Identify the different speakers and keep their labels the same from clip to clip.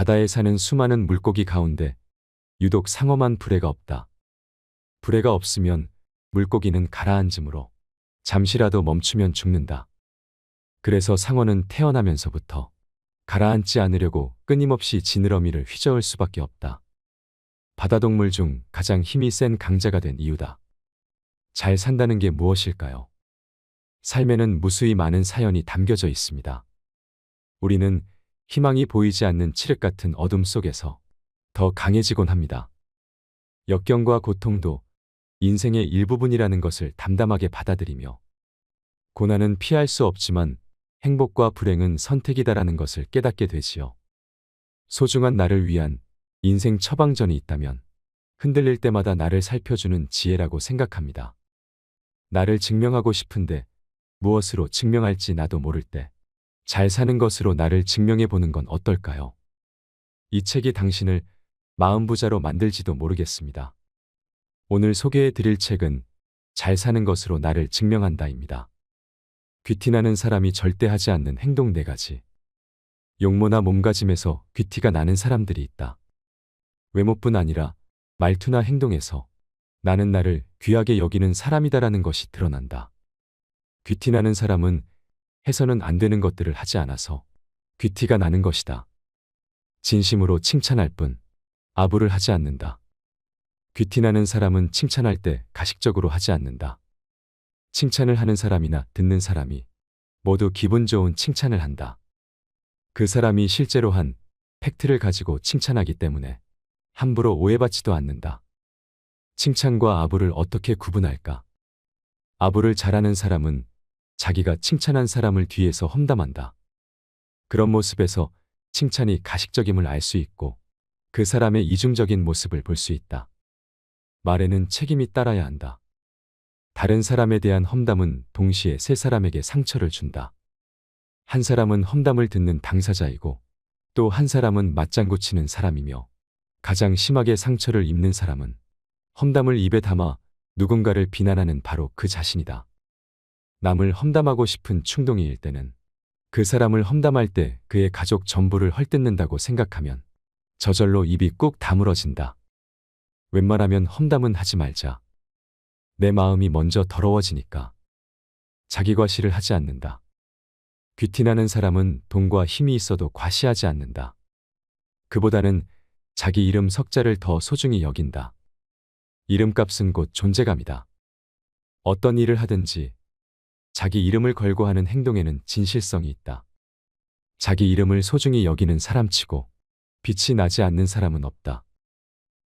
Speaker 1: 바다에 사는 수많은 물고기 가운데 유독 상어만 불에가 없다. 불에가 없으면 물고기는 가라앉으므로 잠시라도 멈추면 죽는다. 그래서 상어는 태어나면서부터 가라앉지 않으려고 끊임없이 지느러미를 휘저을 수밖에 없다. 바다동물 중 가장 힘이 센 강자가 된 이유다. 잘 산다는 게 무엇일까요? 삶에는 무수히 많은 사연이 담겨져 있습니다. 우리는 희망이 보이지 않는 칠흑 같은 어둠 속에서 더 강해지곤 합니다. 역경과 고통도 인생의 일부분이라는 것을 담담하게 받아들이며 고난은 피할 수 없지만 행복과 불행은 선택이다라는 것을 깨닫게 되지요. 소중한 나를 위한 인생 처방전이 있다면 흔들릴 때마다 나를 살펴주는 지혜라고 생각합니다. 나를 증명하고 싶은데 무엇으로 증명할지 나도 모를 때 잘 사는 것으로 나를 증명해 보는 건 어떨까요? 이 책이 당신을 마음부자로 만들지도 모르겠습니다. 오늘 소개해 드릴 책은 잘 사는 것으로 나를 증명한다입니다. 귀티나는 사람이 절대 하지 않는 행동 4가지. 용모나 몸가짐에서 귀티가 나는 사람들이 있다. 외모뿐 아니라 말투나 행동에서 나는 나를 귀하게 여기는 사람이다라는 것이 드러난다. 귀티나는 사람은 해서는 안 되는 것들을 하지 않아서 귀티가 나는 것이다. 진심으로 칭찬할 뿐 아부를 하지 않는다. 귀티나는 사람은 칭찬할 때 가식적으로 하지 않는다. 칭찬을 하는 사람이나 듣는 사람이 모두 기분 좋은 칭찬을 한다. 그 사람이 실제로 한 팩트를 가지고 칭찬하기 때문에 함부로 오해받지도 않는다. 칭찬과 아부를 어떻게 구분할까? 아부를 잘하는 사람은 자기가 칭찬한 사람을 뒤에서 험담한다. 그런 모습에서 칭찬이 가식적임을 알 수 있고 그 사람의 이중적인 모습을 볼 수 있다. 말에는 책임이 따라야 한다. 다른 사람에 대한 험담은 동시에 세 사람에게 상처를 준다. 한 사람은 험담을 듣는 당사자이고 또 한 사람은 맞장구 치는 사람이며 가장 심하게 상처를 입는 사람은 험담을 입에 담아 누군가를 비난하는 바로 그 자신이다. 남을 험담하고 싶은 충동이일 때는 그 사람을 험담할 때 그의 가족 전부를 헐뜯는다고 생각하면 저절로 입이 꾹 다물어진다. 웬만하면 험담은 하지 말자. 내 마음이 먼저 더러워지니까. 자기 과시를 하지 않는다. 귀티나는 사람은 돈과 힘이 있어도 과시하지 않는다. 그보다는 자기 이름 석자를 더 소중히 여긴다. 이름값은 곧 존재감이다. 어떤 일을 하든지 자기 이름을 걸고 하는 행동에는 진실성이 있다. 자기 이름을 소중히 여기는 사람치고 빛이 나지 않는 사람은 없다.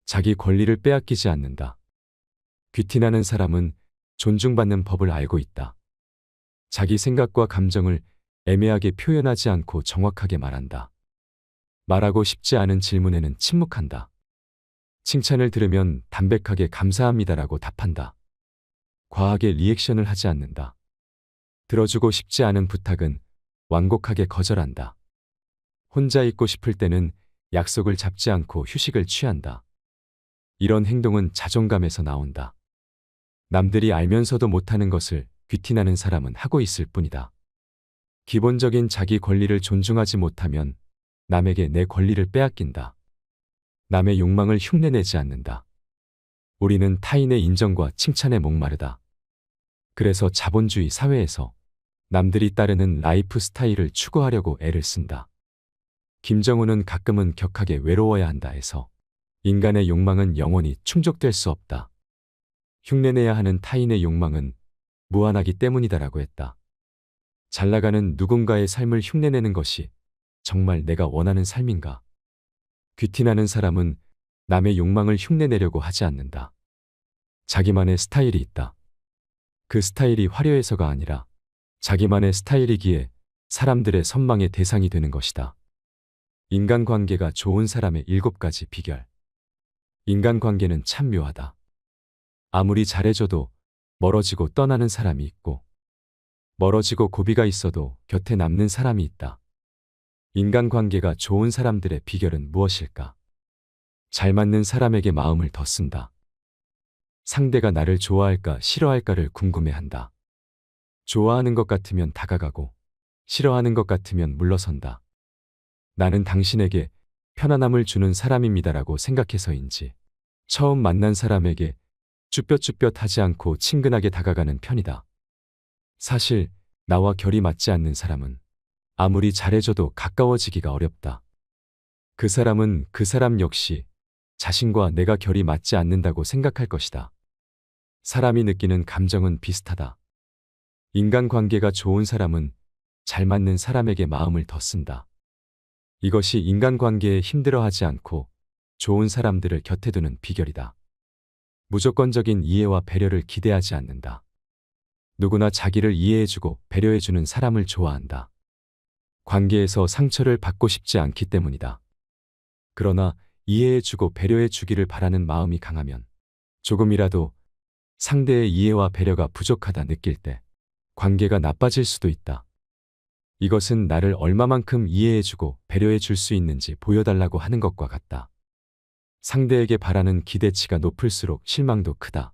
Speaker 1: 자기 권리를 빼앗기지 않는다. 귀티나는 사람은 존중받는 법을 알고 있다. 자기 생각과 감정을 애매하게 표현하지 않고 정확하게 말한다. 말하고 싶지 않은 질문에는 침묵한다. 칭찬을 들으면 담백하게 감사합니다라고 답한다. 과하게 리액션을 하지 않는다. 들어주고 싶지 않은 부탁은 완곡하게 거절한다. 혼자 있고 싶을 때는 약속을 잡지 않고 휴식을 취한다. 이런 행동은 자존감에서 나온다. 남들이 알면서도 못하는 것을 귀티나는 사람은 하고 있을 뿐이다. 기본적인 자기 권리를 존중하지 못하면 남에게 내 권리를 빼앗긴다. 남의 욕망을 흉내내지 않는다. 우리는 타인의 인정과 칭찬에 목마르다. 그래서 자본주의 사회에서 남들이 따르는 라이프 스타일을 추구하려고 애를 쓴다. 김정은은 가끔은 격하게 외로워야 한다 해서 인간의 욕망은 영원히 충족될 수 없다. 흉내내야 하는 타인의 욕망은 무한하기 때문이다라고 했다. 잘 나가는 누군가의 삶을 흉내내는 것이 정말 내가 원하는 삶인가? 귀티나는 사람은 남의 욕망을 흉내내려고 하지 않는다. 자기만의 스타일이 있다. 그 스타일이 화려해서가 아니라 자기만의 스타일이기에 사람들의 선망의 대상이 되는 것이다. 인간관계가 좋은 사람의 7가지 비결. 인간관계는 참 묘하다. 아무리 잘해줘도 멀어지고 떠나는 사람이 있고 멀어지고 고비가 있어도 곁에 남는 사람이 있다. 인간관계가 좋은 사람들의 비결은 무엇일까? 잘 맞는 사람에게 마음을 더 쓴다. 상대가 나를 좋아할까 싫어할까를 궁금해한다. 좋아하는 것 같으면 다가가고 싫어하는 것 같으면 물러선다. 나는 당신에게 편안함을 주는 사람입니다라고 생각해서인지 처음 만난 사람에게 쭈뼛쭈뼛하지 않고 친근하게 다가가는 편이다. 사실 나와 결이 맞지 않는 사람은 아무리 잘해줘도 가까워지기가 어렵다. 그 사람은 그 사람 역시 자신과 내가 결이 맞지 않는다고 생각할 것이다. 사람이 느끼는 감정은 비슷하다. 인간관계가 좋은 사람은 잘 맞는 사람에게 마음을 더 쓴다. 이것이 인간관계에 힘들어하지 않고 좋은 사람들을 곁에 두는 비결이다. 무조건적인 이해와 배려를 기대하지 않는다. 누구나 자기를 이해해주고 배려해주는 사람을 좋아한다. 관계에서 상처를 받고 싶지 않기 때문이다. 그러나 이해해주고 배려해주기를 바라는 마음이 강하면 조금이라도 상대의 이해와 배려가 부족하다 느낄 때 관계가 나빠질 수도 있다. 이것은 나를 얼마만큼 이해해주고 배려해줄 수 있는지 보여달라고 하는 것과 같다. 상대에게 바라는 기대치가 높을수록 실망도 크다.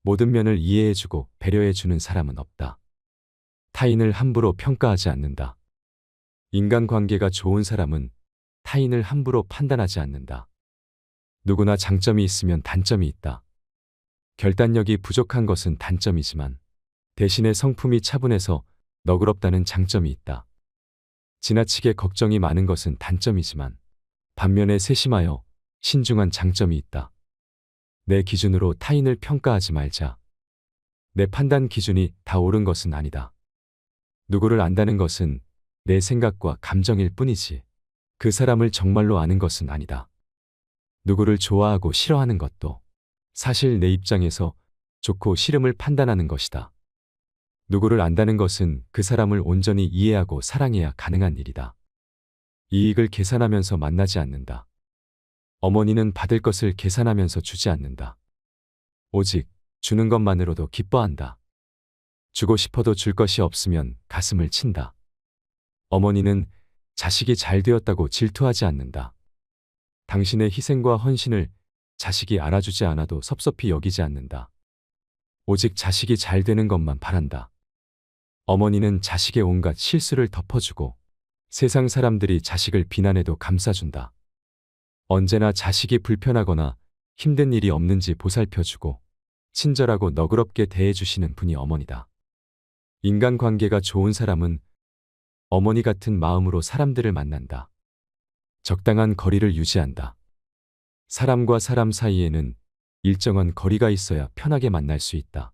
Speaker 1: 모든 면을 이해해주고 배려해주는 사람은 없다. 타인을 함부로 평가하지 않는다. 인간관계가 좋은 사람은 타인을 함부로 판단하지 않는다. 누구나 장점이 있으면 단점이 있다. 결단력이 부족한 것은 단점이지만 대신에 성품이 차분해서 너그럽다는 장점이 있다. 지나치게 걱정이 많은 것은 단점이지만 반면에 세심하여 신중한 장점이 있다. 내 기준으로 타인을 평가하지 말자. 내 판단 기준이 다 옳은 것은 아니다. 누구를 안다는 것은 내 생각과 감정일 뿐이지 그 사람을 정말로 아는 것은 아니다. 누구를 좋아하고 싫어하는 것도 사실 내 입장에서 좋고 싫음을 판단하는 것이다. 누구를 안다는 것은 그 사람을 온전히 이해하고 사랑해야 가능한 일이다. 이익을 계산하면서 만나지 않는다. 어머니는 받을 것을 계산하면서 주지 않는다. 오직 주는 것만으로도 기뻐한다. 주고 싶어도 줄 것이 없으면 가슴을 친다. 어머니는 자식이 잘 되었다고 질투하지 않는다. 당신의 희생과 헌신을 자식이 알아주지 않아도 섭섭히 여기지 않는다. 오직 자식이 잘 되는 것만 바란다. 어머니는 자식의 온갖 실수를 덮어주고 세상 사람들이 자식을 비난해도 감싸준다. 언제나 자식이 불편하거나 힘든 일이 없는지 보살펴주고 친절하고 너그럽게 대해주시는 분이 어머니다. 인간관계가 좋은 사람은 어머니 같은 마음으로 사람들을 만난다. 적당한 거리를 유지한다. 사람과 사람 사이에는 일정한 거리가 있어야 편하게 만날 수 있다.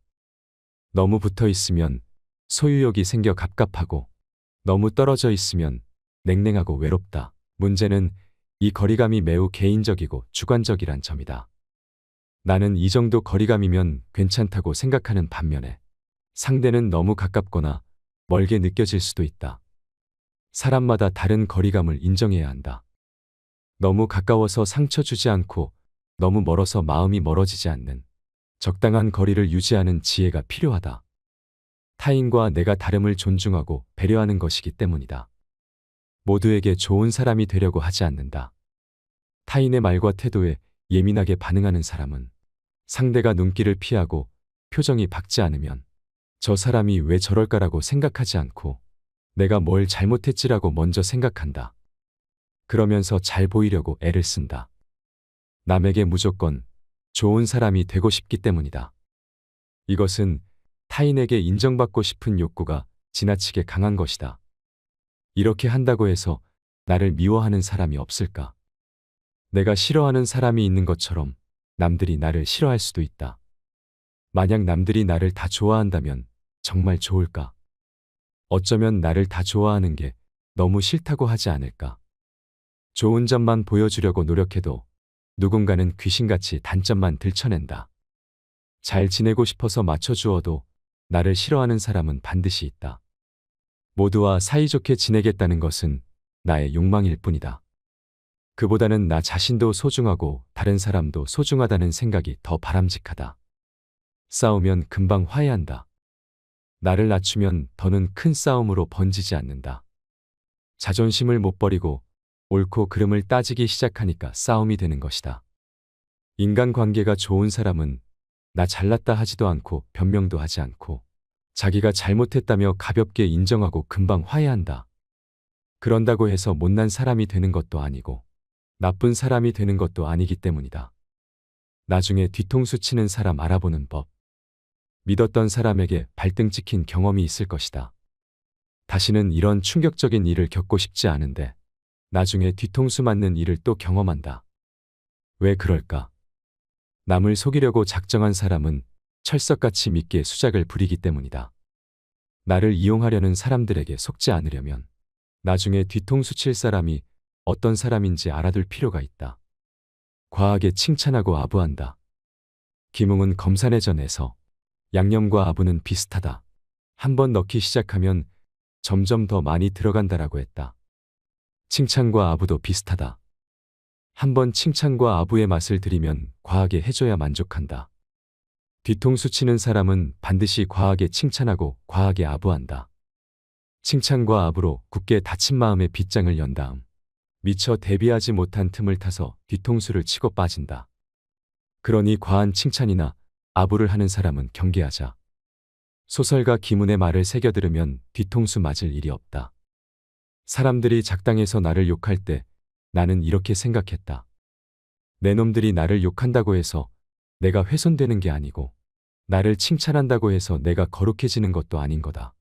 Speaker 1: 너무 붙어 있으면 소유욕이 생겨 갑갑하고 너무 떨어져 있으면 냉랭하고 외롭다. 문제는 이 거리감이 매우 개인적이고 주관적이란 점이다. 나는 이 정도 거리감이면 괜찮다고 생각하는 반면에 상대는 너무 가깝거나 멀게 느껴질 수도 있다. 사람마다 다른 거리감을 인정해야 한다. 너무 가까워서 상처 주지 않고 너무 멀어서 마음이 멀어지지 않는 적당한 거리를 유지하는 지혜가 필요하다. 타인과 내가 다름을 존중하고 배려하는 것이기 때문이다. 모두에게 좋은 사람이 되려고 하지 않는다. 타인의 말과 태도에 예민하게 반응하는 사람은 상대가 눈길을 피하고 표정이 밝지 않으면 저 사람이 왜 저럴까라고 생각하지 않고 내가 뭘 잘못했지라고 먼저 생각한다. 그러면서 잘 보이려고 애를 쓴다. 남에게 무조건 좋은 사람이 되고 싶기 때문이다. 이것은 타인에게 인정받고 싶은 욕구가 지나치게 강한 것이다. 이렇게 한다고 해서 나를 미워하는 사람이 없을까? 내가 싫어하는 사람이 있는 것처럼 남들이 나를 싫어할 수도 있다. 만약 남들이 나를 다 좋아한다면 정말 좋을까? 어쩌면 나를 다 좋아하는 게 너무 싫다고 하지 않을까? 좋은 점만 보여주려고 노력해도 누군가는 귀신같이 단점만 들춰낸다. 잘 지내고 싶어서 맞춰주어도 나를 싫어하는 사람은 반드시 있다. 모두와 사이좋게 지내겠다는 것은 나의 욕망일 뿐이다. 그보다는 나 자신도 소중하고 다른 사람도 소중하다는 생각이 더 바람직하다. 싸우면 금방 화해한다. 나를 낮추면 더는 큰 싸움으로 번지지 않는다. 자존심을 못 버리고 옳고 그름을 따지기 시작하니까 싸움이 되는 것이다. 인간관계가 좋은 사람은 나 잘났다 하지도 않고 변명도 하지 않고 자기가 잘못했다며 가볍게 인정하고 금방 화해한다. 그런다고 해서 못난 사람이 되는 것도 아니고 나쁜 사람이 되는 것도 아니기 때문이다. 나중에 뒤통수 치는 사람 알아보는 법. 믿었던 사람에게 발등 찍힌 경험이 있을 것이다. 다시는 이런 충격적인 일을 겪고 싶지 않은데 나중에 뒤통수 맞는 일을 또 경험한다. 왜 그럴까? 남을 속이려고 작정한 사람은 철석같이 믿기에 수작을 부리기 때문이다. 나를 이용하려는 사람들에게 속지 않으려면 나중에 뒤통수 칠 사람이 어떤 사람인지 알아둘 필요가 있다. 과하게 칭찬하고 아부한다. 김웅은 검산회전에서 양념과 아부는 비슷하다. 한번 넣기 시작하면 점점 더 많이 들어간다라고 했다. 칭찬과 아부도 비슷하다. 한번 칭찬과 아부의 맛을 들이면 과하게 해줘야 만족한다. 뒤통수 치는 사람은 반드시 과하게 칭찬하고 과하게 아부한다. 칭찬과 아부로 굳게 닫힌 마음의 빗장을 연 다음 미처 대비하지 못한 틈을 타서 뒤통수를 치고 빠진다. 그러니 과한 칭찬이나 아부를 하는 사람은 경계하자. 소설가 김훈의 말을 새겨 들으면 뒤통수 맞을 일이 없다. 사람들이 작당해서 나를 욕할 때 나는 이렇게 생각했다. 내 놈들이 나를 욕한다고 해서 내가 훼손되는 게 아니고 나를 칭찬한다고 해서 내가 거룩해지는 것도 아닌 거다.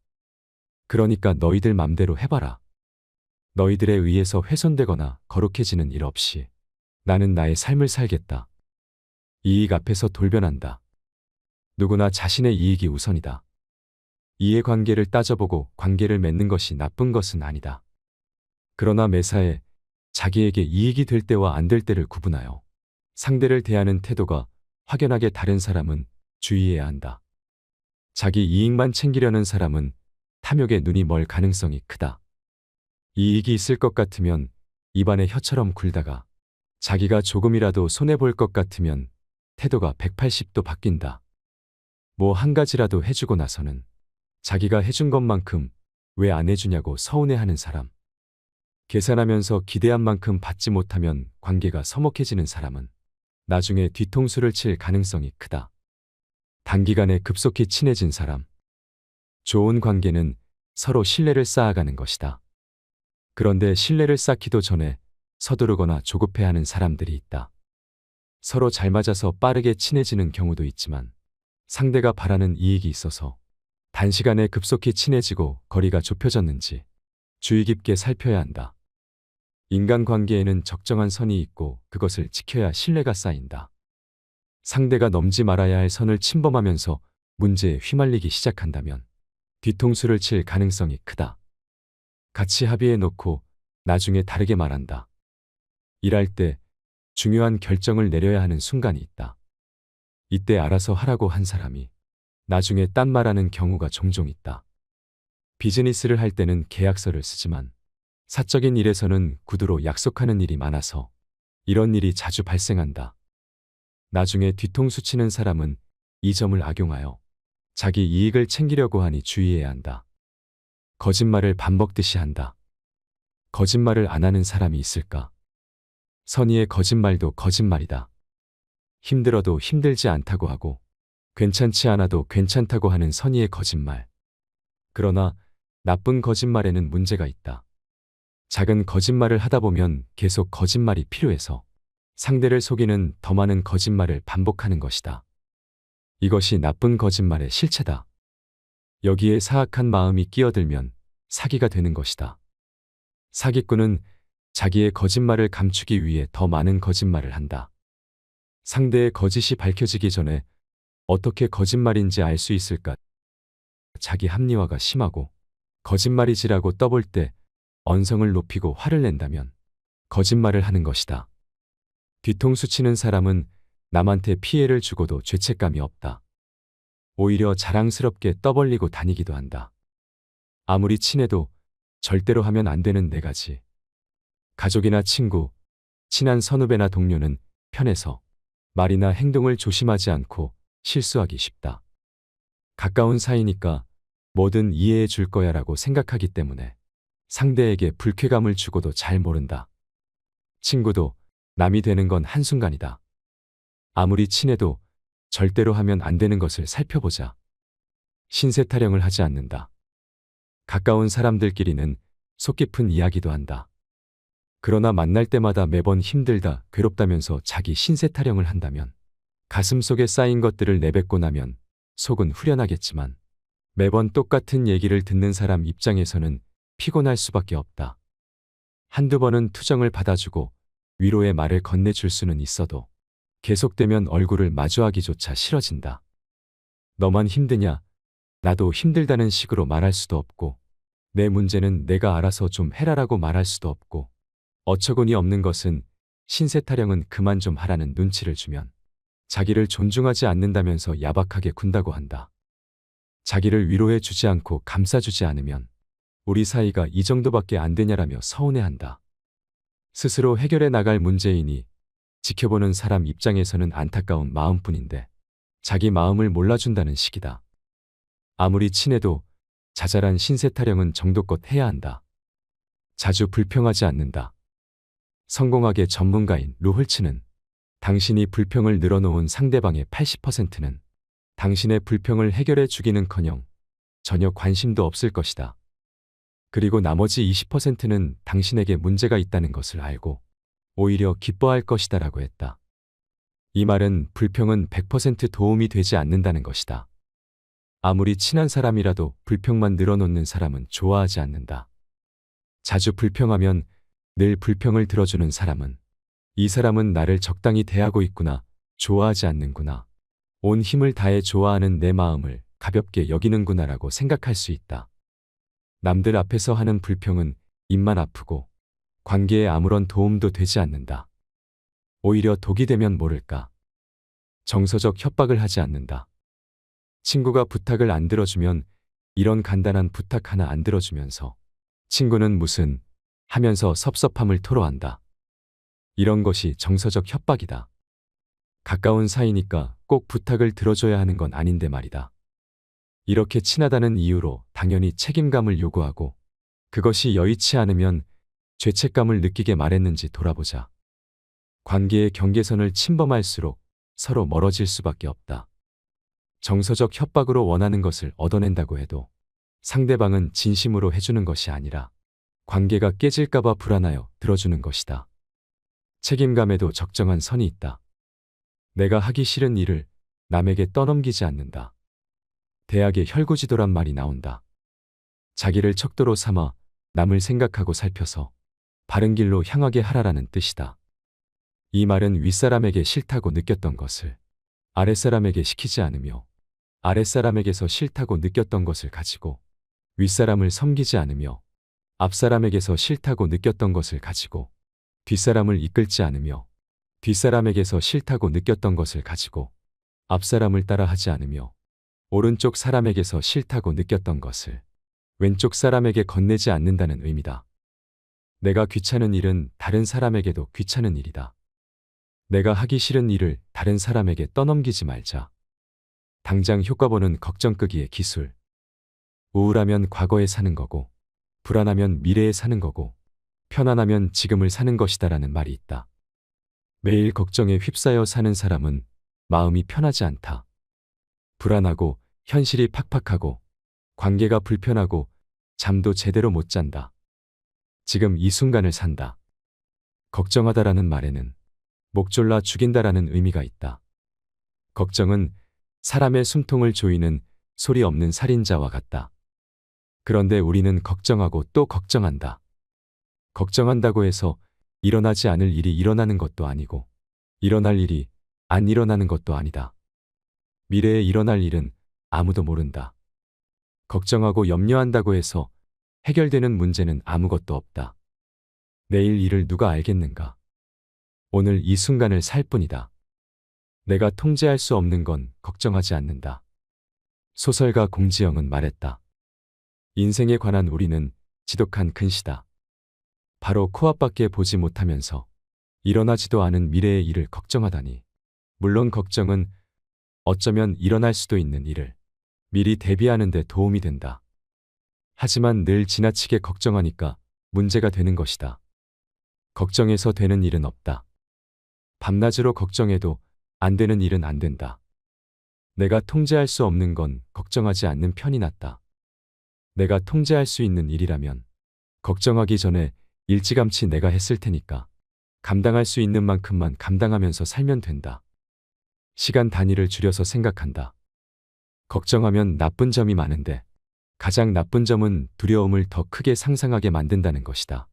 Speaker 1: 그러니까 너희들 맘대로 해봐라. 너희들에 의해서 훼손되거나 거룩해지는 일 없이 나는 나의 삶을 살겠다. 이익 앞에서 돌변한다. 누구나 자신의 이익이 우선이다. 이해관계를 따져보고 관계를 맺는 것이 나쁜 것은 아니다. 그러나 매사에 자기에게 이익이 될 때와 안 될 때를 구분하여 상대를 대하는 태도가 확연하게 다른 사람은 주의해야 한다. 자기 이익만 챙기려는 사람은 탐욕에 눈이 멀 가능성이 크다. 이익이 있을 것 같으면 입안에 혀처럼 굴다가 자기가 조금이라도 손해볼 것 같으면 태도가 180도 바뀐다. 뭐 한 가지라도 해주고 나서는 자기가 해준 것만큼 왜 안 해주냐고 서운해하는 사람. 계산하면서 기대한 만큼 받지 못하면 관계가 서먹해지는 사람은 나중에 뒤통수를 칠 가능성이 크다. 단기간에 급속히 친해진 사람. 좋은 관계는 서로 신뢰를 쌓아가는 것이다. 그런데 신뢰를 쌓기도 전에 서두르거나 조급해하는 사람들이 있다. 서로 잘 맞아서 빠르게 친해지는 경우도 있지만 상대가 바라는 이익이 있어서 단시간에 급속히 친해지고 거리가 좁혀졌는지 주의 깊게 살펴야 한다. 인간관계에는 적정한 선이 있고 그것을 지켜야 신뢰가 쌓인다. 상대가 넘지 말아야 할 선을 침범하면서 문제에 휘말리기 시작한다면 뒤통수를 칠 가능성이 크다. 같이 합의해 놓고 나중에 다르게 말한다. 일할 때 중요한 결정을 내려야 하는 순간이 있다. 이때 알아서 하라고 한 사람이 나중에 딴 말하는 경우가 종종 있다. 비즈니스를 할 때는 계약서를 쓰지만 사적인 일에서는 구두로 약속하는 일이 많아서 이런 일이 자주 발생한다. 나중에 뒤통수 치는 사람은 이 점을 악용하여 자기 이익을 챙기려고 하니 주의해야 한다. 거짓말을 밥 먹듯이 한다. 거짓말을 안 하는 사람이 있을까? 선의의 거짓말도 거짓말이다. 힘들어도 힘들지 않다고 하고 괜찮지 않아도 괜찮다고 하는 선의의 거짓말. 그러나 나쁜 거짓말에는 문제가 있다. 작은 거짓말을 하다 보면 계속 거짓말이 필요해서 상대를 속이는 더 많은 거짓말을 반복하는 것이다. 이것이 나쁜 거짓말의 실체다. 여기에 사악한 마음이 끼어들면 사기가 되는 것이다. 사기꾼은 자기의 거짓말을 감추기 위해 더 많은 거짓말을 한다. 상대의 거짓이 밝혀지기 전에 어떻게 거짓말인지 알 수 있을까? 자기 합리화가 심하고 거짓말이지라고 떠볼 때 언성을 높이고 화를 낸다면 거짓말을 하는 것이다. 뒤통수 치는 사람은 남한테 피해를 주고도 죄책감이 없다. 오히려 자랑스럽게 떠벌리고 다니기도 한다. 아무리 친해도 절대로 하면 안 되는 네 가지. 가족이나 친구, 친한 선후배나 동료는 편해서 말이나 행동을 조심하지 않고 실수하기 쉽다. 가까운 사이니까 뭐든 이해해 줄 거야라고 생각하기 때문에 상대에게 불쾌감을 주고도 잘 모른다. 친구도 남이 되는 건 한순간이다. 아무리 친해도 절대로 하면 안 되는 것을 살펴보자. 신세 타령을 하지 않는다. 가까운 사람들끼리는 속 깊은 이야기도 한다. 그러나 만날 때마다 매번 힘들다, 괴롭다면서 자기 신세 타령을 한다면, 가슴속에 쌓인 것들을 내뱉고 나면 속은 후련하겠지만 매번 똑같은 얘기를 듣는 사람 입장에서는 피곤할 수밖에 없다. 한두 번은 투정을 받아주고 위로의 말을 건네줄 수는 있어도 계속되면 얼굴을 마주하기조차 싫어진다. 너만 힘드냐? 나도 힘들다는 식으로 말할 수도 없고, 내 문제는 내가 알아서 좀 해라라고 말할 수도 없고, 어처구니 없는 것은 신세 타령은 그만 좀 하라는 눈치를 주면 자기를 존중하지 않는다면서 야박하게 군다고 한다. 자기를 위로해 주지 않고 감싸주지 않으면 우리 사이가 이 정도밖에 안 되냐라며 서운해한다. 스스로 해결해 나갈 문제이니 지켜보는 사람 입장에서는 안타까운 마음뿐인데 자기 마음을 몰라준다는 식이다. 아무리 친해도 자잘한 신세 타령은 정도껏 해야 한다. 자주 불평하지 않는다. 성공학의 전문가인 루홀츠는 당신이 불평을 늘어놓은 상대방의 80%는 당신의 불평을 해결해 주기는커녕 전혀 관심도 없을 것이다. 그리고 나머지 20%는 당신에게 문제가 있다는 것을 알고 오히려 기뻐할 것이다 라고 했다. 이 말은 불평은 100% 도움이 되지 않는다는 것이다. 아무리 친한 사람이라도 불평만 늘어놓는 사람은 좋아하지 않는다. 자주 불평하면 늘 불평을 들어주는 사람은 이 사람은 나를 적당히 대하고 있구나, 좋아하지 않는구나, 온 힘을 다해 좋아하는 내 마음을 가볍게 여기는구나라고 생각할 수 있다. 남들 앞에서 하는 불평은 입만 아프고 관계에 아무런 도움도 되지 않는다. 오히려 독이 되면 모를까. 정서적 협박을 하지 않는다. 친구가 부탁을 안 들어주면 이런 간단한 부탁 하나 안 들어주면서 친구는 무슨 하면서 섭섭함을 토로한다. 이런 것이 정서적 협박이다. 가까운 사이니까 꼭 부탁을 들어줘야 하는 건 아닌데 말이다. 이렇게 친하다는 이유로 당연히 책임감을 요구하고 그것이 여의치 않으면 죄책감을 느끼게 말했는지 돌아보자. 관계의 경계선을 침범할수록 서로 멀어질 수밖에 없다. 정서적 협박으로 원하는 것을 얻어낸다고 해도 상대방은 진심으로 해주는 것이 아니라 관계가 깨질까봐 불안하여 들어주는 것이다. 책임감에도 적정한 선이 있다. 내가 하기 싫은 일을 남에게 떠넘기지 않는다. 대학에 혈구지도란 말이 나온다. 자기를 척도로 삼아 남을 생각하고 살펴서 바른 길로 향하게 하라라는 뜻이다. 이 말은 윗사람에게 싫다고 느꼈던 것을 아랫사람에게 시키지 않으며 아랫사람에게서 싫다고 느꼈던 것을 가지고 윗사람을 섬기지 않으며 앞사람에게서 싫다고 느꼈던 것을 가지고 뒷사람을 이끌지 않으며 뒷사람에게서 싫다고 느꼈던 것을 가지고 앞사람을 따라하지 않으며 오른쪽 사람에게서 싫다고 느꼈던 것을 왼쪽 사람에게 건네지 않는다는 의미다. 내가 귀찮은 일은 다른 사람에게도 귀찮은 일이다. 내가 하기 싫은 일을 다른 사람에게 떠넘기지 말자. 당장 효과 보는 걱정 끄기의 기술. 우울하면 과거에 사는 거고, 불안하면 미래에 사는 거고, 편안하면 지금을 사는 것이다라는 말이 있다. 매일 걱정에 휩싸여 사는 사람은 마음이 편하지 않다. 불안하고 현실이 팍팍하고 관계가 불편하고 잠도 제대로 못 잔다. 지금 이 순간을 산다. 걱정하다라는 말에는 목 졸라 죽인다라는 의미가 있다. 걱정은 사람의 숨통을 조이는 소리 없는 살인자와 같다. 그런데 우리는 걱정하고 또 걱정한다. 걱정한다고 해서 일어나지 않을 일이 일어나는 것도 아니고 일어날 일이 안 일어나는 것도 아니다. 미래에 일어날 일은 아무도 모른다. 걱정하고 염려한다고 해서 해결되는 문제는 아무것도 없다. 내일 일을 누가 알겠는가? 오늘 이 순간을 살 뿐이다. 내가 통제할 수 없는 건 걱정하지 않는다. 소설가 공지영은 말했다. 인생에 관한 우리는 지독한 근시다. 바로 코앞밖에 보지 못하면서 일어나지도 않은 미래의 일을 걱정하다니. 물론 걱정은 어쩌면 일어날 수도 있는 일을 미리 대비하는 데 도움이 된다. 하지만 늘 지나치게 걱정하니까 문제가 되는 것이다. 걱정해서 되는 일은 없다. 밤낮으로 걱정해도 안 되는 일은 안 된다. 내가 통제할 수 없는 건 걱정하지 않는 편이 낫다. 내가 통제할 수 있는 일이라면 걱정하기 전에 일찌감치 내가 했을 테니까 감당할 수 있는 만큼만 감당하면서 살면 된다. 시간 단위를 줄여서 생각한다. 걱정하면 나쁜 점이 많은데 가장 나쁜 점은 두려움을 더 크게 상상하게 만든다는 것이다.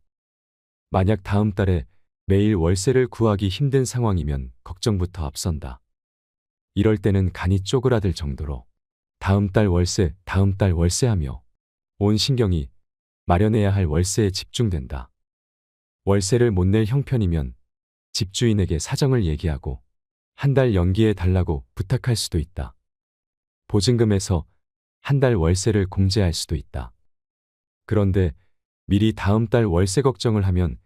Speaker 1: 만약 다음 달에 매일 월세를 구하기 힘든 상황이면 걱정부터 앞선다. 이럴 때는 간이 쪼그라들 정도로 다음 달 월세 하며 온 신경이 마련해야 할 월세에 집중된다. 월세를 못 낼 형편이면 집주인에게 사정을 얘기하고 한 달 연기해 달라고 부탁할 수도 있다. 보증금에서 한 달 월세를 공제할 수도 있다. 그런데 미리 다음 달 월세 걱정을 하면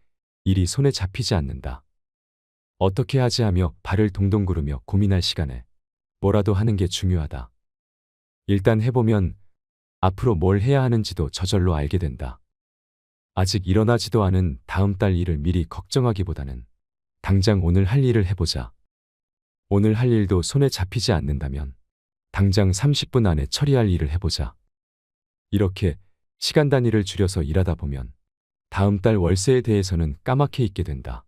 Speaker 1: 일이 손에 잡히지 않는다. 어떻게 하지 하며 발을 동동 구르며 고민할 시간에 뭐라도 하는 게 중요하다. 일단 해보면 앞으로 뭘 해야 하는지도 저절로 알게 된다. 아직 일어나지도 않은 다음 달 일을 미리 걱정하기보다는 당장 오늘 할 일을 해보자. 오늘 할 일도 손에 잡히지 않는다면 당장 30분 안에 처리할 일을 해보자. 이렇게 시간 단위를 줄여서 일하다 보면 다음 달 월세에 대해서는 까맣게 잊게 된다.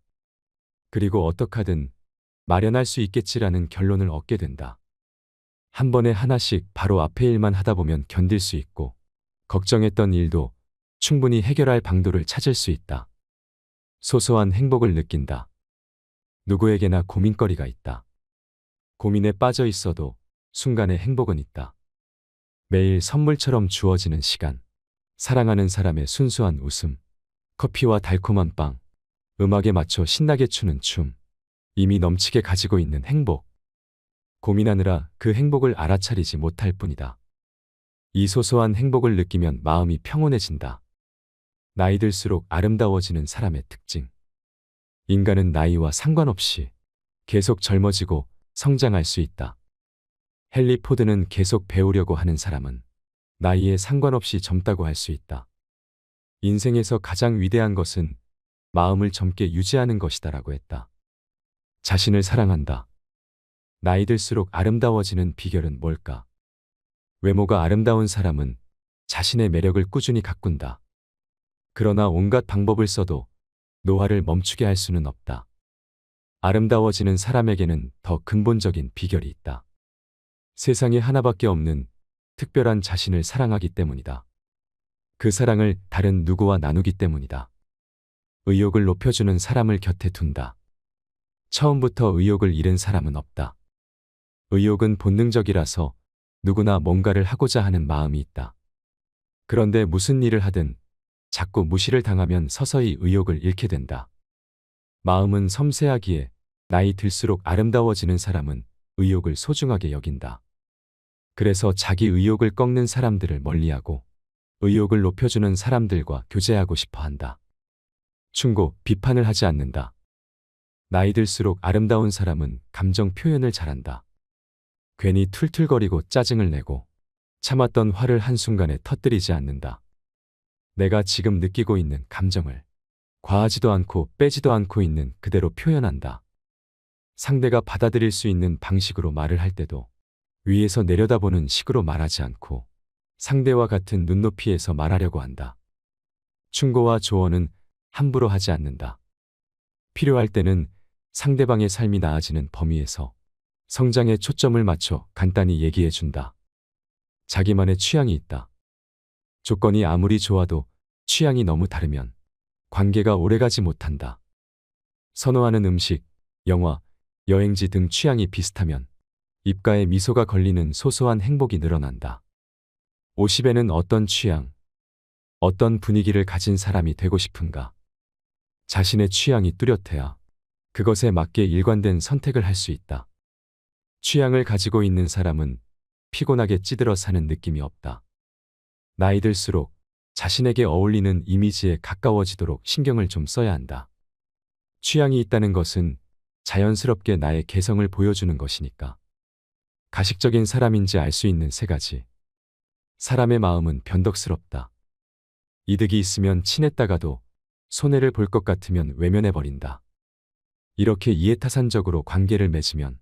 Speaker 1: 그리고 어떡하든 마련할 수 있겠지라는 결론을 얻게 된다. 한 번에 하나씩 바로 앞에 일만 하다 보면 견딜 수 있고 걱정했던 일도 충분히 해결할 방도를 찾을 수 있다. 소소한 행복을 느낀다. 누구에게나 고민거리가 있다. 고민에 빠져 있어도 순간의 행복은 있다. 매일 선물처럼 주어지는 시간, 사랑하는 사람의 순수한 웃음, 커피와 달콤한 빵, 음악에 맞춰 신나게 추는 춤, 이미 넘치게 가지고 있는 행복. 고민하느라 그 행복을 알아차리지 못할 뿐이다. 이 소소한 행복을 느끼면 마음이 평온해진다. 나이 들수록 아름다워지는 사람의 특징. 인간은 나이와 상관없이 계속 젊어지고 성장할 수 있다. 헨리 포드는 계속 배우려고 하는 사람은 나이에 상관없이 젊다고 할 수 있다. 인생에서 가장 위대한 것은 마음을 젊게 유지하는 것이다라고 했다. 자신을 사랑한다. 나이 들수록 아름다워지는 비결은 뭘까? 외모가 아름다운 사람은 자신의 매력을 꾸준히 가꾼다. 그러나 온갖 방법을 써도 노화를 멈추게 할 수는 없다. 아름다워지는 사람에게는 더 근본적인 비결이 있다. 세상에 하나밖에 없는 특별한 자신을 사랑하기 때문이다. 그 사랑을 다른 누구와 나누기 때문이다. 의욕을 높여주는 사람을 곁에 둔다. 처음부터 의욕을 잃은 사람은 없다. 의욕은 본능적이라서 누구나 뭔가를 하고자 하는 마음이 있다. 그런데 무슨 일을 하든 자꾸 무시를 당하면 서서히 의욕을 잃게 된다. 마음은 섬세하기에 나이 들수록 아름다워지는 사람은 의욕을 소중하게 여긴다. 그래서 자기 의욕을 꺾는 사람들을 멀리하고 의욕을 높여주는 사람들과 교제하고 싶어 한다. 충고, 비판을 하지 않는다. 나이 들수록 아름다운 사람은 감정 표현을 잘한다. 괜히 툴툴거리고 짜증을 내고 참았던 화를 한순간에 터뜨리지 않는다. 내가 지금 느끼고 있는 감정을 과하지도 않고 빼지도 않고 있는 그대로 표현한다. 상대가 받아들일 수 있는 방식으로 말을 할 때도 위에서 내려다보는 식으로 말하지 않고 상대와 같은 눈높이에서 말하려고 한다. 충고와 조언은 함부로 하지 않는다. 필요할 때는 상대방의 삶이 나아지는 범위에서 성장에 초점을 맞춰 간단히 얘기해 준다. 자기만의 취향이 있다. 조건이 아무리 좋아도 취향이 너무 다르면 관계가 오래가지 못한다. 선호하는 음식, 영화, 여행지 등 취향이 비슷하면 입가에 미소가 걸리는 소소한 행복이 늘어난다. 50에는 어떤 취향, 어떤 분위기를 가진 사람이 되고 싶은가? 자신의 취향이 뚜렷해야 그것에 맞게 일관된 선택을 할 수 있다. 취향을 가지고 있는 사람은 피곤하게 찌들어 사는 느낌이 없다. 나이 들수록 자신에게 어울리는 이미지에 가까워지도록 신경을 좀 써야 한다. 취향이 있다는 것은 자연스럽게 나의 개성을 보여주는 것이니까. 가식적인 사람인지 알 수 있는 세 가지. 사람의 마음은 변덕스럽다. 이득이 있으면 친했다가도 손해를 볼 것 같으면 외면해버린다. 이렇게 이해타산적으로 관계를 맺으면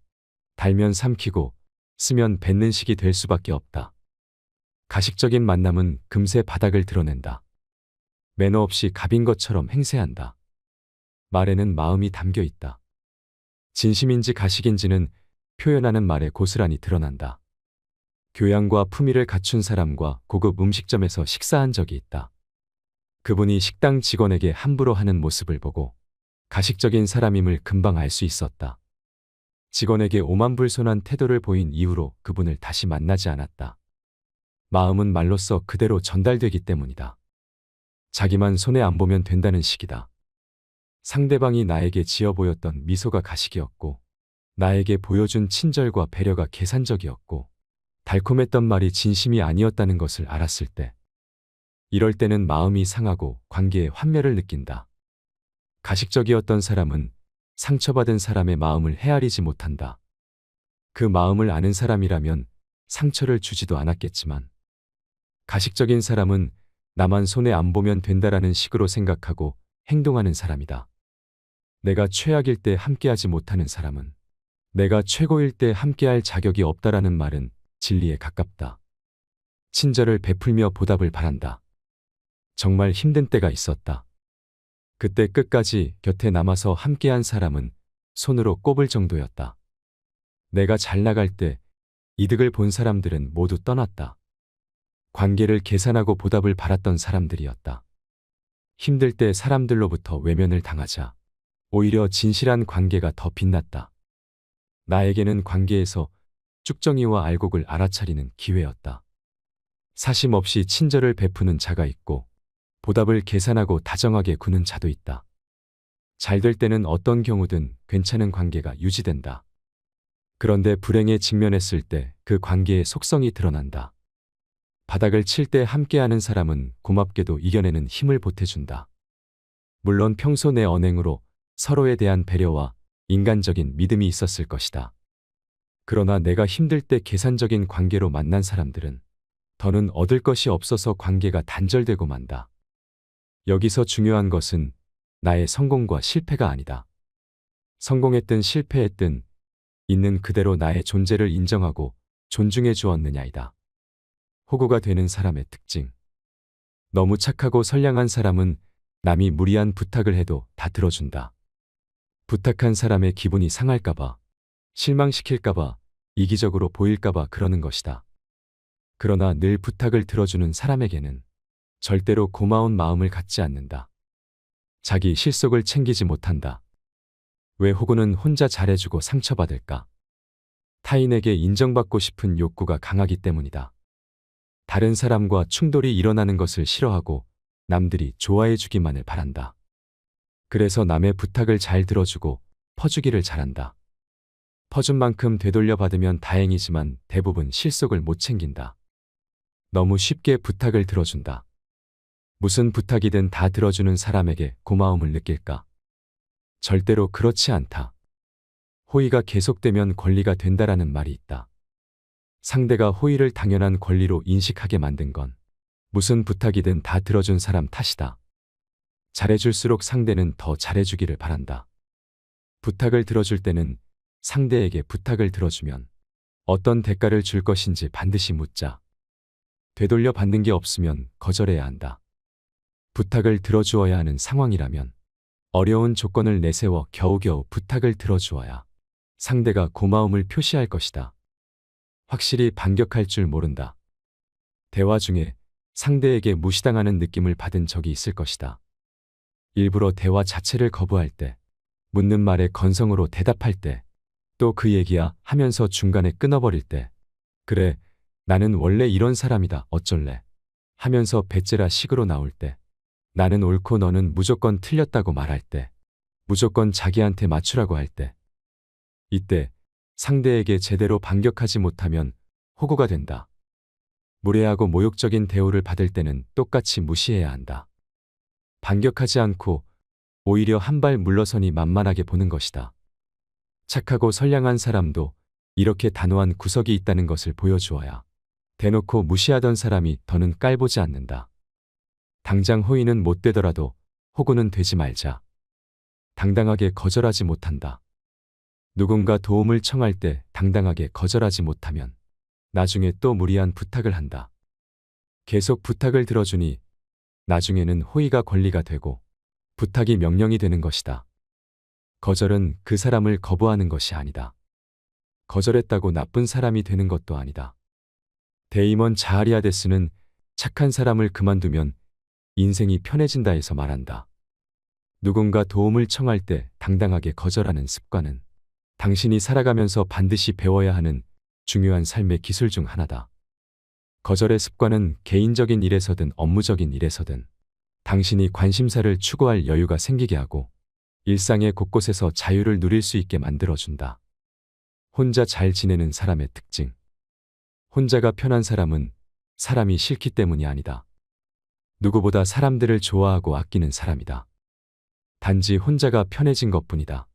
Speaker 1: 달면 삼키고 쓰면 뱉는 식이 될 수밖에 없다. 가식적인 만남은 금세 바닥을 드러낸다. 매너 없이 갑인 것처럼 행세한다. 말에는 마음이 담겨 있다. 진심인지 가식인지는 표현하는 말에 고스란히 드러난다. 교양과 품위를 갖춘 사람과 고급 음식점에서 식사한 적이 있다. 그분이 식당 직원에게 함부로 하는 모습을 보고 가식적인 사람임을 금방 알 수 있었다. 직원에게 오만불손한 태도를 보인 이후로 그분을 다시 만나지 않았다. 마음은 말로써 그대로 전달되기 때문이다. 자기만 손해 안 보면 된다는 식이다. 상대방이 나에게 지어 보였던 미소가 가식이었고, 나에게 보여준 친절과 배려가 계산적이었고, 달콤했던 말이 진심이 아니었다는 것을 알았을 때, 이럴 때는 마음이 상하고 관계에 환멸을 느낀다. 가식적이었던 사람은 상처받은 사람의 마음을 헤아리지 못한다. 그 마음을 아는 사람이라면 상처를 주지도 않았겠지만, 가식적인 사람은 나만 손해 안 보면 된다라는 식으로 생각하고 행동하는 사람이다. 내가 최악일 때 함께하지 못하는 사람은 내가 최고일 때 함께할 자격이 없다라는 말은 진리에 가깝다. 친절을 베풀며 보답을 바란다. 정말 힘든 때가 있었다. 그때 끝까지 곁에 남아서 함께한 사람은 손으로 꼽을 정도였다. 내가 잘 나갈 때 이득을 본 사람들은 모두 떠났다. 관계를 계산하고 보답을 바랐던 사람들이었다. 힘들 때 사람들로부터 외면을 당하자 오히려 진실한 관계가 더 빛났다. 나에게는 관계에서 쭉정이와 알곡을 알아차리는 기회였다. 사심 없이 친절을 베푸는 자가 있고 보답을 계산하고 다정하게 구는 자도 있다. 잘 될 때는 어떤 경우든 괜찮은 관계가 유지된다. 그런데 불행에 직면했을 때 그 관계의 속성이 드러난다. 바닥을 칠 때 함께하는 사람은 고맙게도 이겨내는 힘을 보태준다. 물론 평소 내 언행으로 서로에 대한 배려와 인간적인 믿음이 있었을 것이다. 그러나 내가 힘들 때 계산적인 관계로 만난 사람들은 더는 얻을 것이 없어서 관계가 단절되고 만다. 여기서 중요한 것은 나의 성공과 실패가 아니다. 성공했든 실패했든 있는 그대로 나의 존재를 인정하고 존중해 주었느냐이다. 호구가 되는 사람의 특징. 너무 착하고 선량한 사람은 남이 무리한 부탁을 해도 다 들어준다. 부탁한 사람의 기분이 상할까봐, 실망시킬까봐, 이기적으로 보일까봐 그러는 것이다. 그러나 늘 부탁을 들어주는 사람에게는 절대로 고마운 마음을 갖지 않는다. 자기 실속을 챙기지 못한다. 왜 호구는 혼자 잘해주고 상처받을까? 타인에게 인정받고 싶은 욕구가 강하기 때문이다. 다른 사람과 충돌이 일어나는 것을 싫어하고 남들이 좋아해주기만을 바란다. 그래서 남의 부탁을 잘 들어주고 퍼주기를 잘한다. 퍼준 만큼 되돌려 받으면 다행이지만 대부분 실속을 못 챙긴다. 너무 쉽게 부탁을 들어준다. 무슨 부탁이든 다 들어주는 사람에게 고마움을 느낄까? 절대로 그렇지 않다. 호의가 계속되면 권리가 된다라는 말이 있다. 상대가 호의를 당연한 권리로 인식하게 만든 건 무슨 부탁이든 다 들어준 사람 탓이다. 잘해줄수록 상대는 더 잘해주기를 바란다. 부탁을 들어줄 때는 상대에게 부탁을 들어주면 어떤 대가를 줄 것인지 반드시 묻자. 되돌려 받는 게 없으면 거절해야 한다. 부탁을 들어주어야 하는 상황이라면 어려운 조건을 내세워 겨우겨우 부탁을 들어주어야 상대가 고마움을 표시할 것이다. 확실히 반격할 줄 모른다. 대화 중에 상대에게 무시당하는 느낌을 받은 적이 있을 것이다. 일부러 대화 자체를 거부할 때, 묻는 말에 건성으로 대답할 때, 또 그 얘기야 하면서 중간에 끊어버릴 때, 그래, 나는 원래 이런 사람이다, 어쩔래? 하면서 배째라 식으로 나올 때, 나는 옳고 너는 무조건 틀렸다고 말할 때, 무조건 자기한테 맞추라고 할 때, 이때 상대에게 제대로 반격하지 못하면 호구가 된다. 무례하고 모욕적인 대우를 받을 때는 똑같이 무시해야 한다. 반격하지 않고 오히려 한 발 물러서니 만만하게 보는 것이다. 착하고 선량한 사람도 이렇게 단호한 구석이 있다는 것을 보여주어야 대놓고 무시하던 사람이 더는 깔보지 않는다. 당장 호의는 못 되더라도 호구는 되지 말자. 당당하게 거절하지 못한다. 누군가 도움을 청할 때 당당하게 거절하지 못하면 나중에 또 무리한 부탁을 한다. 계속 부탁을 들어주니 나중에는 호의가 권리가 되고 부탁이 명령이 되는 것이다. 거절은 그 사람을 거부하는 것이 아니다. 거절했다고 나쁜 사람이 되는 것도 아니다. 데이먼 자하리아데스는 착한 사람을 그만두면 인생이 편해진다 해서 말한다. 누군가 도움을 청할 때 당당하게 거절하는 습관은 당신이 살아가면서 반드시 배워야 하는 중요한 삶의 기술 중 하나다. 거절의 습관은 개인적인 일에서든 업무적인 일에서든 당신이 관심사를 추구할 여유가 생기게 하고 일상의 곳곳에서 자유를 누릴 수 있게 만들어준다. 혼자 잘 지내는 사람의 특징. 혼자가 편한 사람은 사람이 싫기 때문이 아니다. 누구보다 사람들을 좋아하고 아끼는 사람이다. 단지 혼자가 편해진 것뿐이다.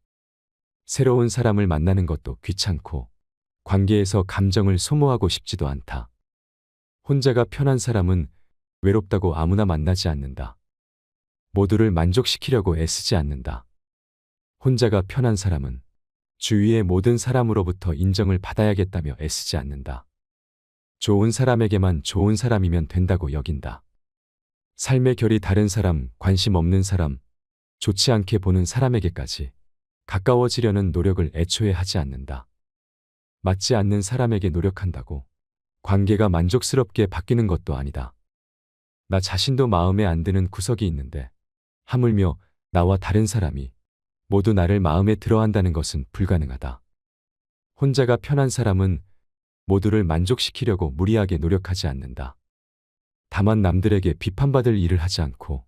Speaker 1: 새로운 사람을 만나는 것도 귀찮고 관계에서 감정을 소모하고 싶지도 않다. 혼자가 편한 사람은 외롭다고 아무나 만나지 않는다. 모두를 만족시키려고 애쓰지 않는다. 혼자가 편한 사람은 주위의 모든 사람으로부터 인정을 받아야겠다며 애쓰지 않는다. 좋은 사람에게만 좋은 사람이면 된다고 여긴다. 삶의 결이 다른 사람, 관심 없는 사람, 좋지 않게 보는 사람에게까지 가까워지려는 노력을 애초에 하지 않는다. 맞지 않는 사람에게 노력한다고 관계가 만족스럽게 바뀌는 것도 아니다. 나 자신도 마음에 안 드는 구석이 있는데 하물며 나와 다른 사람이 모두 나를 마음에 들어 한다는 것은 불가능하다. 혼자가 편한 사람은 모두를 만족시키려고 무리하게 노력하지 않는다. 다만 남들에게 비판받을 일을 하지 않고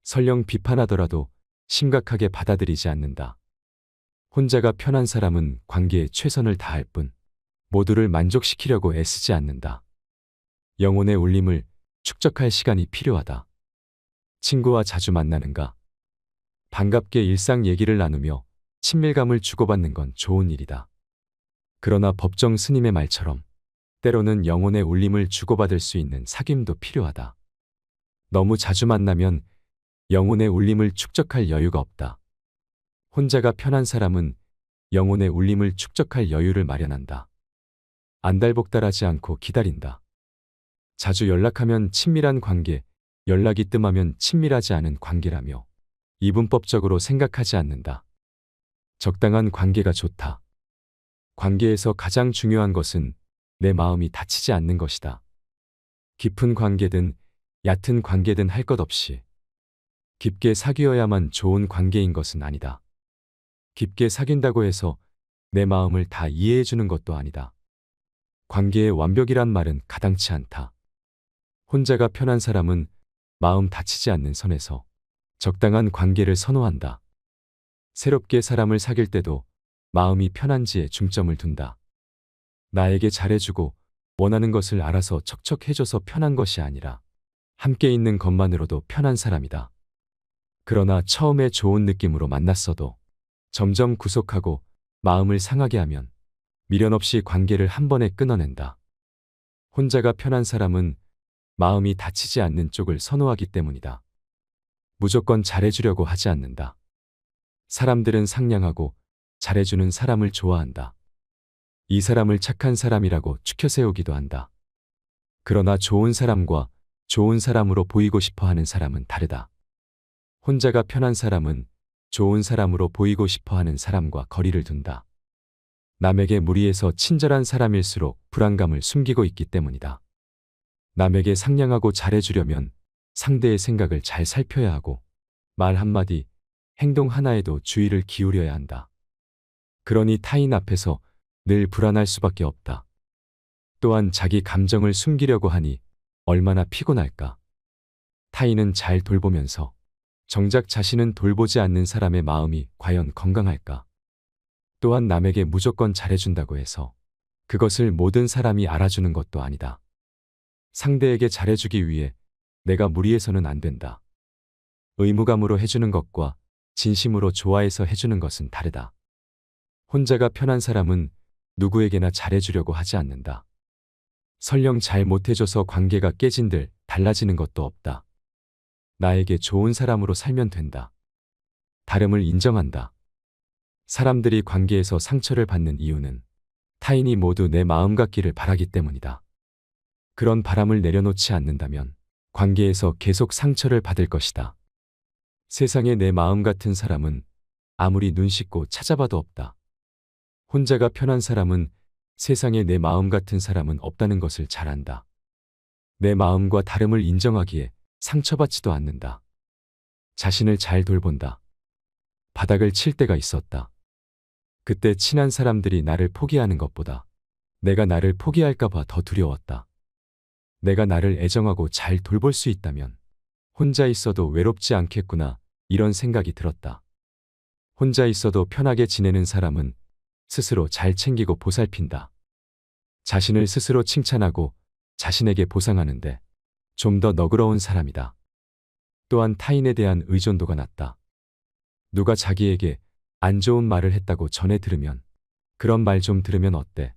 Speaker 1: 설령 비판하더라도 심각하게 받아들이지 않는다. 혼자가 편한 사람은 관계에 최선을 다할 뿐 모두를 만족시키려고 애쓰지 않는다. 영혼의 울림을 축적할 시간이 필요하다. 친구와 자주 만나는가? 반갑게 일상 얘기를 나누며 친밀감을 주고받는 건 좋은 일이다. 그러나 법정 스님의 말처럼 때로는 영혼의 울림을 주고받을 수 있는 사귐도 필요하다. 너무 자주 만나면 영혼의 울림을 축적할 여유가 없다. 혼자가 편한 사람은 영혼의 울림을 축적할 여유를 마련한다. 안달복달하지 않고 기다린다. 자주 연락하면 친밀한 관계, 연락이 뜸하면 친밀하지 않은 관계라며 이분법적으로 생각하지 않는다. 적당한 관계가 좋다. 관계에서 가장 중요한 것은 내 마음이 다치지 않는 것이다. 깊은 관계든 얕은 관계든 할 것 없이 깊게 사귀어야만 좋은 관계인 것은 아니다. 깊게 사귄다고 해서 내 마음을 다 이해해 주는 것도 아니다. 관계의 완벽이란 말은 가당치 않다. 혼자가 편한 사람은 마음 다치지 않는 선에서 적당한 관계를 선호한다. 새롭게 사람을 사귈 때도 마음이 편한지에 중점을 둔다. 나에게 잘해주고 원하는 것을 알아서 척척 해줘서 편한 것이 아니라 함께 있는 것만으로도 편한 사람이다. 그러나 처음에 좋은 느낌으로 만났어도 점점 구속하고 마음을 상하게 하면 미련 없이 관계를 한 번에 끊어낸다. 혼자가 편한 사람은 마음이 다치지 않는 쪽을 선호하기 때문이다. 무조건 잘해주려고 하지 않는다. 사람들은 상냥하고 잘해주는 사람을 좋아한다. 이 사람을 착한 사람이라고 추켜세우기도 한다. 그러나 좋은 사람과 좋은 사람으로 보이고 싶어 하는 사람은 다르다. 혼자가 편한 사람은 좋은 사람으로 보이고 싶어 하는 사람과 거리를 둔다. 남에게 무리해서 친절한 사람일수록 불안감을 숨기고 있기 때문이다. 남에게 상냥하고 잘해주려면 상대의 생각을 잘 살펴야 하고 말 한마디, 행동 하나에도 주의를 기울여야 한다. 그러니 타인 앞에서 늘 불안할 수밖에 없다. 또한 자기 감정을 숨기려고 하니 얼마나 피곤할까. 타인은 잘 돌보면서 정작 자신은 돌보지 않는 사람의 마음이 과연 건강할까. 또한 남에게 무조건 잘해준다고 해서 그것을 모든 사람이 알아주는 것도 아니다. 상대에게 잘해주기 위해 내가 무리해서는 안 된다. 의무감으로 해주는 것과 진심으로 좋아해서 해주는 것은 다르다. 혼자가 편한 사람은 누구에게나 잘해주려고 하지 않는다. 설령 잘 못해줘서 관계가 깨진들 달라지는 것도 없다. 나에게 좋은 사람으로 살면 된다. 다름을 인정한다. 사람들이 관계에서 상처를 받는 이유는 타인이 모두 내 마음 같기를 바라기 때문이다. 그런 바람을 내려놓지 않는다면 관계에서 계속 상처를 받을 것이다. 세상에 내 마음 같은 사람은 아무리 눈 씻고 찾아봐도 없다. 혼자가 편한 사람은 세상에 내 마음 같은 사람은 없다는 것을 잘 안다. 내 마음과 다름을 인정하기에 상처받지도 않는다. 자신을 잘 돌본다. 바닥을 칠 때가 있었다. 그때 친한 사람들이 나를 포기하는 것보다 내가 나를 포기할까봐 더 두려웠다. 내가 나를 애정하고 잘 돌볼 수 있다면 혼자 있어도 외롭지 않겠구나 이런 생각이 들었다. 혼자 있어도 편하게 지내는 사람은 스스로 잘 챙기고 보살핀다. 자신을 스스로 칭찬하고 자신에게 보상하는데 좀 더 너그러운 사람이다. 또한 타인에 대한 의존도가 낮다. 누가 자기에게 안 좋은 말을 했다고 전해 들으면 그런 말 좀 들으면 어때?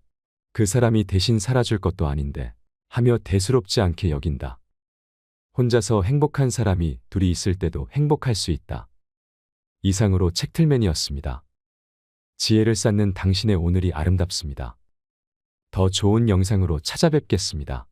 Speaker 1: 그 사람이 대신 살아줄 것도 아닌데 하며 대수롭지 않게 여긴다. 혼자서 행복한 사람이 둘이 있을 때도 행복할 수 있다. 이상으로 책틀맨이었습니다. 지혜를 쌓는 당신의 오늘이 아름답습니다. 더 좋은 영상으로 찾아뵙겠습니다.